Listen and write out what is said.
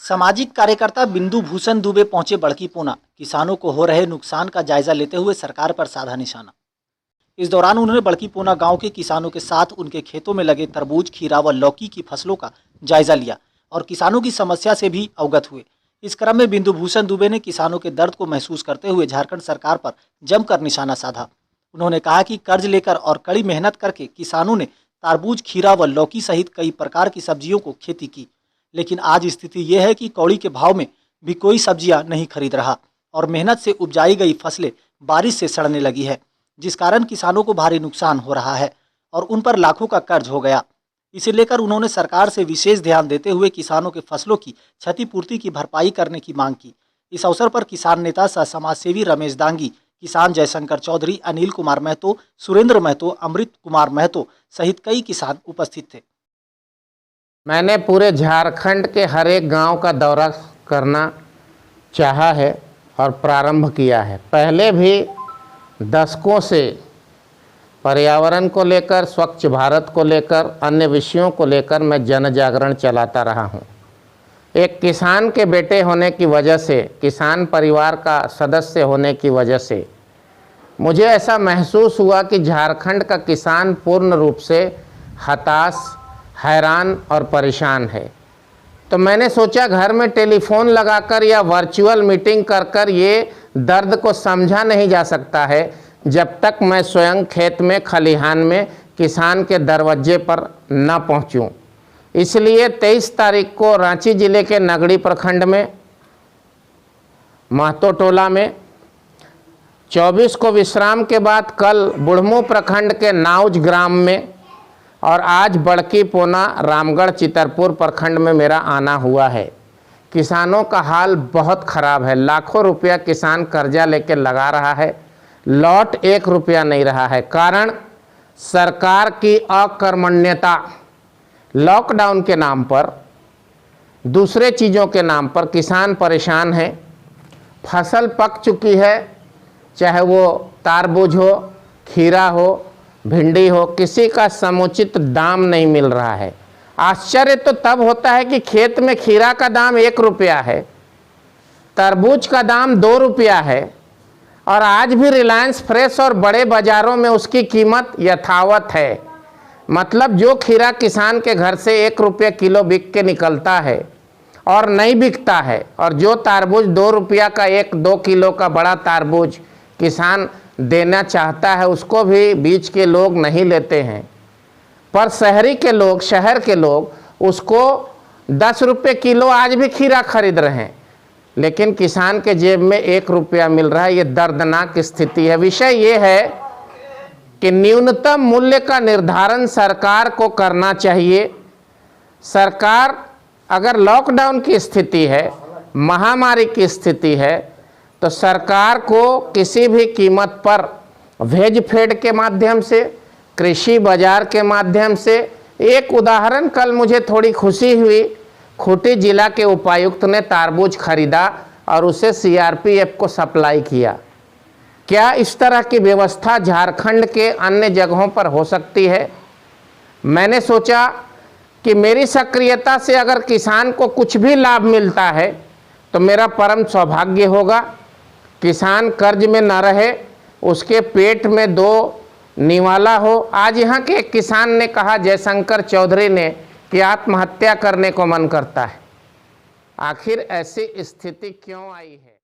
सामाजिक कार्यकर्ता बिंदु भूषण दुबे पहुंचे बड़की पूना। किसानों को हो रहे नुकसान का जायजा लेते हुए सरकार पर साधा निशाना। इस दौरान उन्होंने बड़की पूना गांव के किसानों के साथ उनके खेतों में लगे तरबूज, खीरा व लौकी की फसलों का जायजा लिया और किसानों की समस्या से भी अवगत हुए। इस क्रम में बिंदु भूषण दुबे ने किसानों के दर्द को महसूस करते हुए झारखंड सरकार पर जमकर निशाना साधा। उन्होंने कहा कि कर्ज लेकर और कड़ी मेहनत करके किसानों ने तरबूज, खीरा व लौकी सहित कई प्रकार की सब्जियों को खेती की, लेकिन आज स्थिति ये है कि कौड़ी के भाव में भी कोई सब्जियां नहीं खरीद रहा और मेहनत से उपजाई गई फसलें बारिश से सड़ने लगी है, जिस कारण किसानों को भारी नुकसान हो रहा है और उन पर लाखों का कर्ज हो गया। इसे लेकर उन्होंने सरकार से विशेष ध्यान देते हुए किसानों के फसलों की क्षतिपूर्ति की भरपाई करने की मांग की। इस अवसर पर किसान नेता सह समाजसेवी रमेश दांगी, किसान जयशंकर चौधरी, अनिल कुमार महतो, सुरेंद्र महतो, अमृत कुमार महतो सहित कई किसान उपस्थित थे। मैंने पूरे झारखंड के हर एक गांव का दौरा करना चाहा है और प्रारंभ किया है। पहले भी दशकों से पर्यावरण को लेकर, स्वच्छ भारत को लेकर, अन्य विषयों को लेकर मैं जन जागरण चलाता रहा हूं। एक किसान के बेटे होने की वजह से, किसान परिवार का सदस्य होने की वजह से मुझे ऐसा महसूस हुआ कि झारखंड का किसान पूर्ण रूप से हताश, हैरान और परेशान है। तो मैंने सोचा घर में टेलीफोन लगाकर या वर्चुअल मीटिंग कर कर ये दर्द को समझा नहीं जा सकता है जब तक मैं स्वयं खेत में, खलिहान में किसान के दरवाजे पर न पहुंचूं। इसलिए 23 तारीख को रांची जिले के नगड़ी प्रखंड में महतो टोला में, 24 को विश्राम के बाद कल बुढ़मू प्रखंड के नाउज ग्राम में और आज बड़की पूना, रामगढ़, चितरपुर प्रखंड में मेरा आना हुआ है। किसानों का हाल बहुत ख़राब है। लाखों रुपया किसान कर्जा लेकर लगा रहा है, लौट 1 रुपया नहीं रहा है। कारण सरकार की अकर्मण्यता। लॉकडाउन के नाम पर, दूसरे चीज़ों के नाम पर किसान परेशान है। फसल पक चुकी है, चाहे वो तरबूज हो, खीरा हो, भिंडी हो, किसी का समुचित दाम नहीं मिल रहा है। आश्चर्य तो तब होता है कि खेत में खीरा का दाम 1 रुपया है, तरबूज का दाम 2 रुपया है और आज भी रिलायंस फ्रेश और बड़े बाज़ारों में उसकी कीमत यथावत है। मतलब जो खीरा किसान के घर से 1 रुपया किलो बिक के निकलता है और नहीं बिकता है, और जो तरबूज 2 रुपया का 1-2 किलो का बड़ा तरबूज किसान देना चाहता है, उसको भी बीच के लोग नहीं लेते हैं। पर शहरी के लोग, शहर के लोग उसको 10 रुपये किलो आज भी खीरा खरीद रहे हैं, लेकिन किसान के जेब में 1 रुपया मिल रहा है। ये दर्दनाक स्थिति है। विषय ये है कि न्यूनतम मूल्य का निर्धारण सरकार को करना चाहिए। सरकार, अगर लॉकडाउन की स्थिति है, महामारी की स्थिति है, तो सरकार को किसी भी कीमत पर वेज फेड के माध्यम से, कृषि बाजार के माध्यम से, एक उदाहरण कल मुझे थोड़ी खुशी हुई, खूंटी जिला के उपायुक्त ने तरबूज खरीदा और उसे सीआरपीएफ को सप्लाई किया। क्या इस तरह की व्यवस्था झारखंड के अन्य जगहों पर हो सकती है? मैंने सोचा कि मेरी सक्रियता से अगर किसान को कुछ भी लाभ मिलता है तो मेरा परम सौभाग्य होगा। किसान कर्ज में न रहे, उसके पेट में 2 निवाला हो। आज यहाँ के एक किसान ने कहा, जयशंकर चौधरी ने, कि आत्महत्या करने को मन करता है। आखिर ऐसी स्थिति क्यों आई है?